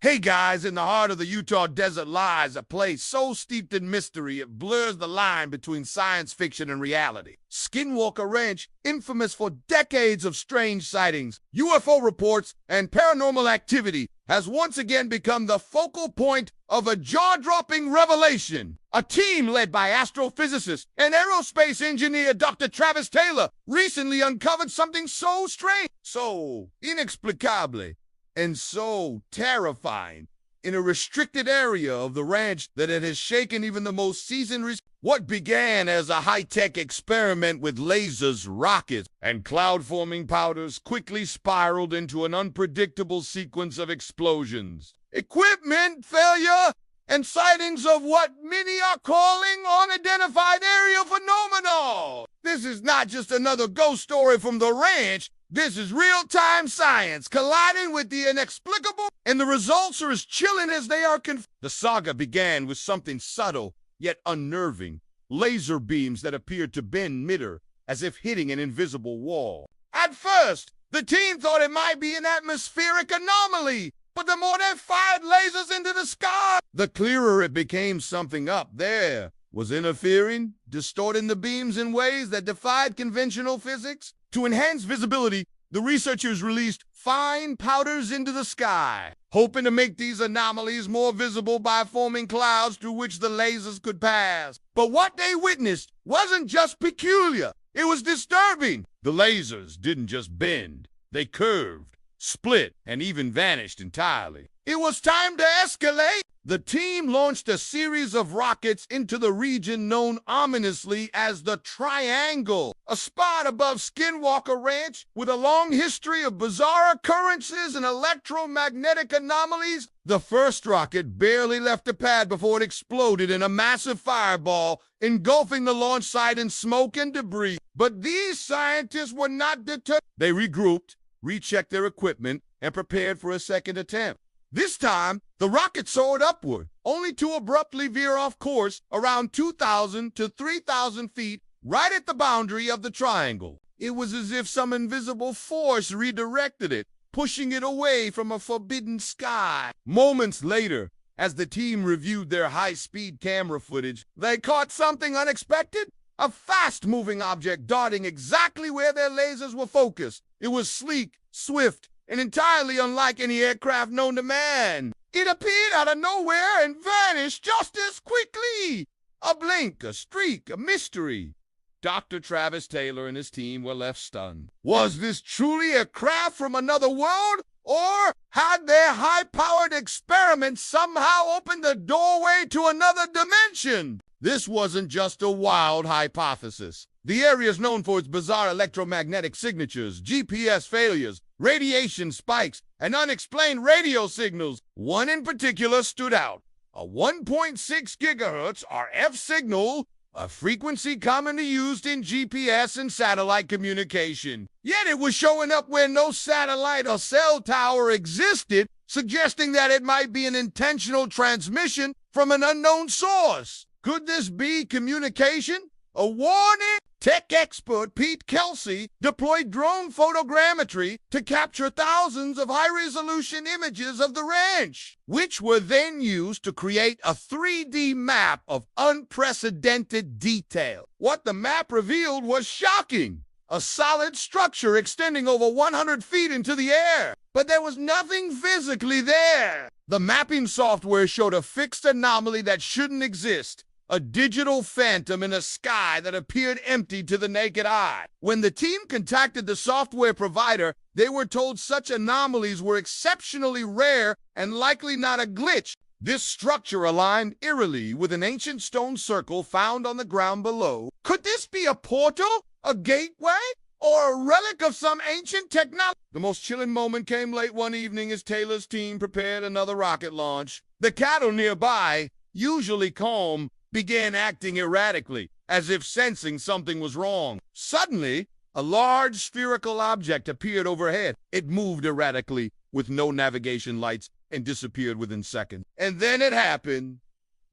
Hey guys, in the heart of the Utah desert lies a place so steeped in mystery it blurs the line between science fiction and reality. Skinwalker Ranch, infamous for decades of strange sightings, UFO reports, and paranormal activity, has once again become the focal point of a jaw-dropping revelation. A team led by astrophysicist and aerospace engineer Dr. Travis Taylor recently uncovered something so strange, so inexplicable, and so terrifying in a restricted area of the ranch that it has shaken even the most seasoned. What began as a high-tech experiment with lasers, rockets, and cloud-forming powders quickly spiraled into an unpredictable sequence of explosions, equipment failure, and sightings of what many are calling unidentified aerial phenomena. This is not just another ghost story from the ranch. This is real-time science colliding with the inexplicable, and the results are as chilling as they are The saga began with something subtle, yet unnerving. Laser beams that appeared to bend midair, as if hitting an invisible wall. At first, the team thought it might be an atmospheric anomaly, but the more they fired lasers into the sky, the clearer it became something up there was interfering, distorting the beams in ways that defied conventional physics. To enhance visibility, the researchers released fine powders into the sky, hoping to make these anomalies more visible by forming clouds through which the lasers could pass. But what they witnessed wasn't just peculiar, it was disturbing. The lasers didn't just bend, they curved, split, and even vanished entirely. It was time to escalate. The team launched a series of rockets into the region known ominously as the Triangle, a spot above Skinwalker Ranch with a long history of bizarre occurrences and electromagnetic anomalies. The first rocket barely left the pad before it exploded in a massive fireball, engulfing the launch site in smoke and debris. But these scientists were not deterred. They regrouped, rechecked their equipment, and prepared for a second attempt. This time, the rocket soared upward, only to abruptly veer off course around 2,000 to 3,000 feet, right at the boundary of the triangle. It was as if some invisible force redirected it, pushing it away from a forbidden sky. Moments later, as the team reviewed their high-speed camera footage, they caught something unexpected. A fast-moving object darting exactly where their lasers were focused. It was sleek, swift, and entirely unlike any aircraft known to man. It appeared out of nowhere and vanished just as quickly. A blink, a streak, a mystery. Dr. Travis Taylor and his team were left stunned. Was this truly a craft from another world? Or had their high-powered experiment somehow opened the doorway to another dimension? This wasn't just a wild hypothesis. The area is known for its bizarre electromagnetic signatures, GPS failures, radiation spikes, and unexplained radio signals. One in particular stood out, a 1.6 gigahertz RF signal, a frequency commonly used in GPS and satellite communication. Yet it was showing up where no satellite or cell tower existed, suggesting that it might be an intentional transmission from an unknown source. Could this be communication? A warning? Tech expert Pete Kelsey deployed drone photogrammetry to capture thousands of high-resolution images of the ranch, which were then used to create a 3D map of unprecedented detail. What the map revealed was shocking. A solid structure extending over 100 feet into the air. But there was nothing physically there. The mapping software showed a fixed anomaly that shouldn't exist. A digital phantom in a sky that appeared empty to the naked eye. When the team contacted the software provider, they were told such anomalies were exceptionally rare and likely not a glitch. This structure aligned eerily with an ancient stone circle found on the ground below. Could this be a portal, a gateway, or a relic of some ancient technology? The most chilling moment came late one evening as Taylor's team prepared another rocket launch. The cattle nearby, usually calm, began acting erratically, as if sensing something was wrong. Suddenly, a large spherical object appeared overhead. It moved erratically, with no navigation lights, and disappeared within seconds. And then it happened.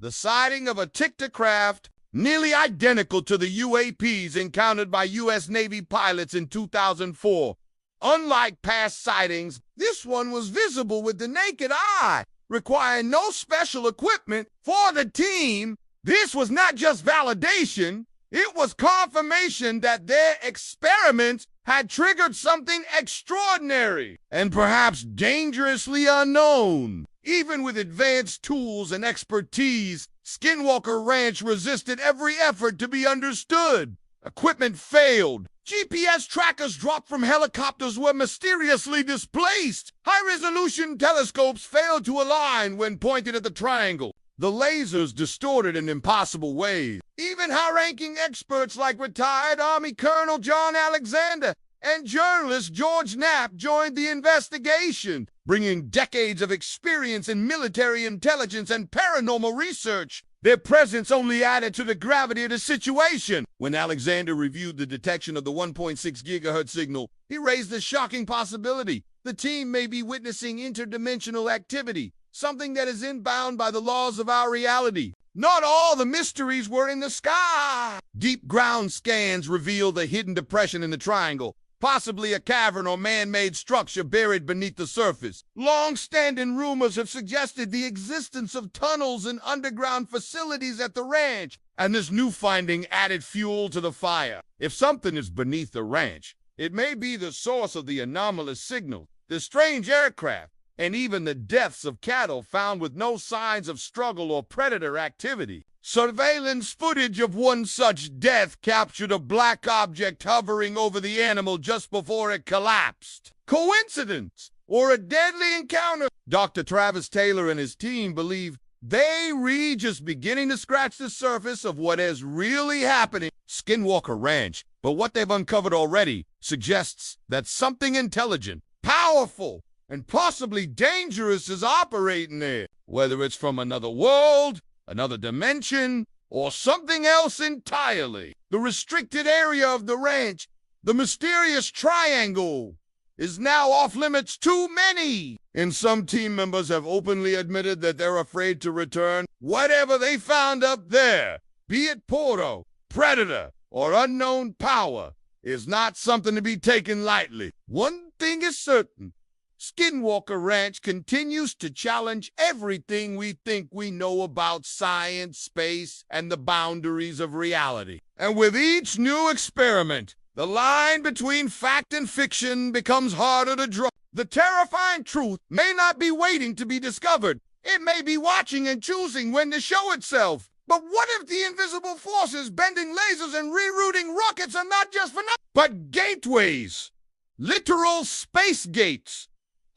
The sighting of a tictor craft, nearly identical to the UAPs encountered by U.S. Navy pilots in 2004. Unlike past sightings, this one was visible with the naked eye. requiring no special equipment for the team. This was not just validation, it was confirmation that their experiments had triggered something extraordinary and perhaps dangerously unknown. Even with advanced tools and expertise, Skinwalker Ranch resisted every effort to be understood. Equipment failed. GPS trackers dropped from helicopters were mysteriously displaced. High-resolution telescopes failed to align when pointed at the triangle. The lasers distorted in impossible ways. Even high-ranking experts like retired Army Colonel John Alexander and journalist George Knapp joined the investigation, bringing decades of experience in military intelligence and paranormal research. Their presence only added to the gravity of the situation. When Alexander reviewed the detection of the 1.6 gigahertz signal, he raised the shocking possibility the team may be witnessing interdimensional activity, something that is inbound by the laws of our reality. Not all the mysteries were in the sky. Deep ground scans revealed a hidden depression in the triangle, possibly a cavern or man-made structure buried beneath the surface. Long-standing rumors have suggested the existence of tunnels and underground facilities at the ranch, and this new finding added fuel to the fire. If something is beneath the ranch, it may be the source of the anomalous signal, the strange aircraft, and even the deaths of cattle found with no signs of struggle or predator activity. Surveillance footage of one such death captured a black object hovering over the animal just before it collapsed. Coincidence or a deadly encounter? Dr. Travis Taylor and his team believe they read just beginning to scratch the surface of what is really happening. Skinwalker Ranch, but what they've uncovered already suggests that something intelligent, powerful, and possibly dangerous is operating there. Whether it's from another world, another dimension, or something else entirely. The restricted area of the ranch, the mysterious triangle, is now off limits to many. And some team members have openly admitted that they're afraid to return. Whatever they found up there, be it portal, predator, or unknown power, is not something to be taken lightly. One thing is certain. Skinwalker Ranch continues to challenge everything we think we know about science, space, and the boundaries of reality. And with each new experiment, the line between fact and fiction becomes harder to draw. The terrifying truth may not be waiting to be discovered. It may be watching and choosing when to show itself. But what if the invisible forces bending lasers and rerouting rockets are not just for nothing, but gateways? Literal space gates,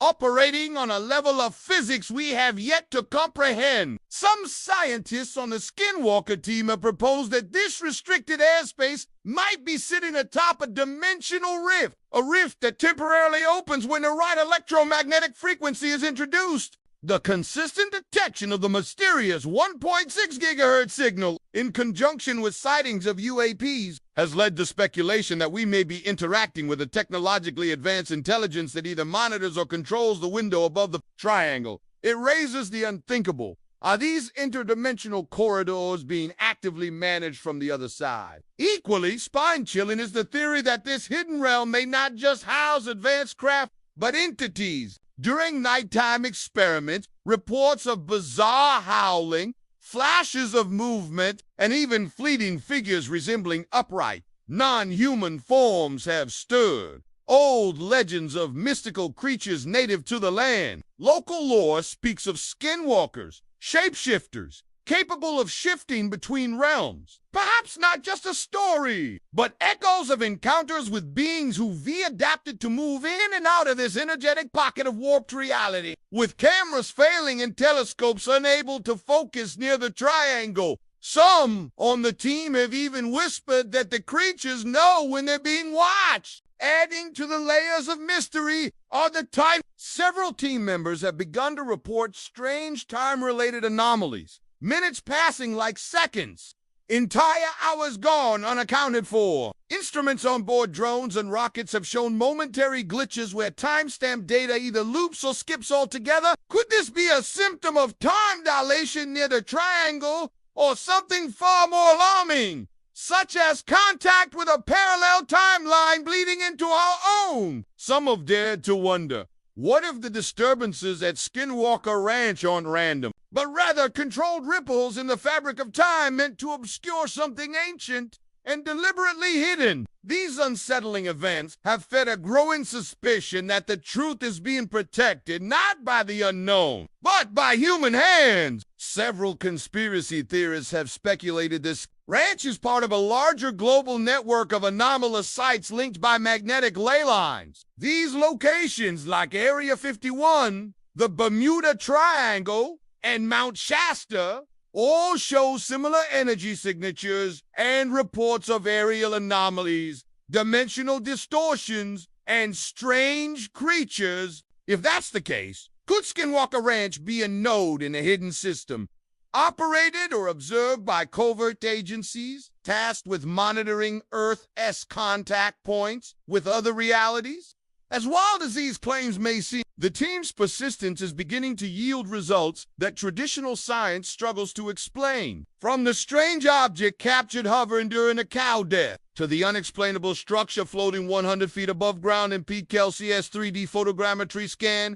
operating on a level of physics we have yet to comprehend. Some scientists on the Skinwalker team have proposed that this restricted airspace might be sitting atop a dimensional rift, a rift that temporarily opens when the right electromagnetic frequency is introduced. The consistent detection of the mysterious 1.6 gigahertz signal, in conjunction with sightings of UAPs, has led to speculation that we may be interacting with a technologically advanced intelligence that either monitors or controls the window above the triangle. It raises the unthinkable. Are these interdimensional corridors being actively managed from the other side? Equally spine-chilling is the theory that this hidden realm may not just house advanced craft, but entities. During nighttime experiments, reports of bizarre howling, flashes of movement, and even fleeting figures resembling upright, non-human forms have stirred. Old legends of mystical creatures native to the land. Local lore speaks of skinwalkers, shapeshifters, capable of shifting between realms. Perhaps not just a story, but echoes of encounters with beings who adapted to move in and out of this energetic pocket of warped reality. With cameras failing and telescopes unable to focus near the triangle, some on the team have even whispered that the creatures know when they're being watched. Adding to the layers of mystery are the time. Several team members have begun to report strange time-related anomalies. Minutes passing like seconds. Entire hours gone unaccounted for. Instruments on board drones and rockets have shown momentary glitches where timestamp data either loops or skips altogether. Could this be a symptom of time dilation near the triangle, or something far more alarming, such as contact with a parallel timeline bleeding into our own? Some have dared to wonder, What if the disturbances at Skinwalker Ranch aren't random, but rather controlled ripples in the fabric of time meant to obscure something ancient and deliberately hidden? These unsettling events have fed a growing suspicion that the truth is being protected not by the unknown, but by human hands. Several conspiracy theorists have speculated this ranch is part of a larger global network of anomalous sites linked by magnetic ley lines. These locations, like Area 51, the Bermuda Triangle, and Mount Shasta, all show similar energy signatures and reports of aerial anomalies, dimensional distortions, and strange creatures. If that's the case, could Skinwalker Ranch be a node in a hidden system, operated or observed by covert agencies tasked with monitoring Earth's contact points with other realities? As wild as these claims may seem, the team's persistence is beginning to yield results that traditional science struggles to explain. From the strange object captured hovering during a cow death, to the unexplainable structure floating 100 feet above ground in Pete Kelsey's 3D photogrammetry scan,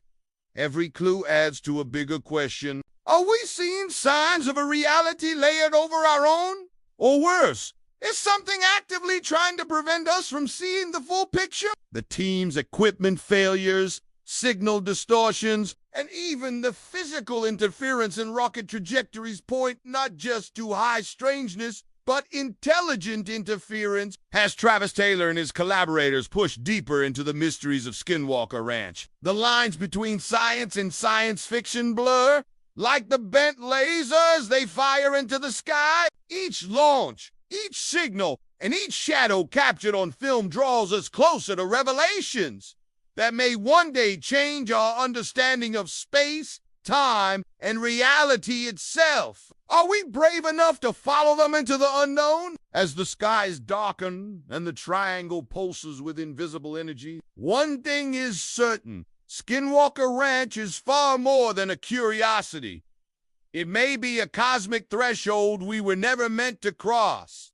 every clue adds to a bigger question. Are we seeing signs of a reality layered over our own? Or worse, is something actively trying to prevent us from seeing the full picture? The team's equipment failures, signal distortions, and even the physical interference in rocket trajectories point not just to high strangeness, but intelligent interference has Travis Taylor and his collaborators pushed deeper into the mysteries of Skinwalker Ranch. The lines between science and science fiction blur, like the bent lasers they fire into the sky. Each launch, each signal, and each shadow captured on film draws us closer to revelations that may one day change our understanding of space, time, and reality itself. Are we brave enough to follow them into the unknown? As the skies darken and the triangle pulses with invisible energy, one thing is certain: Skinwalker Ranch is far more than a curiosity. It may be a cosmic threshold we were never meant to cross.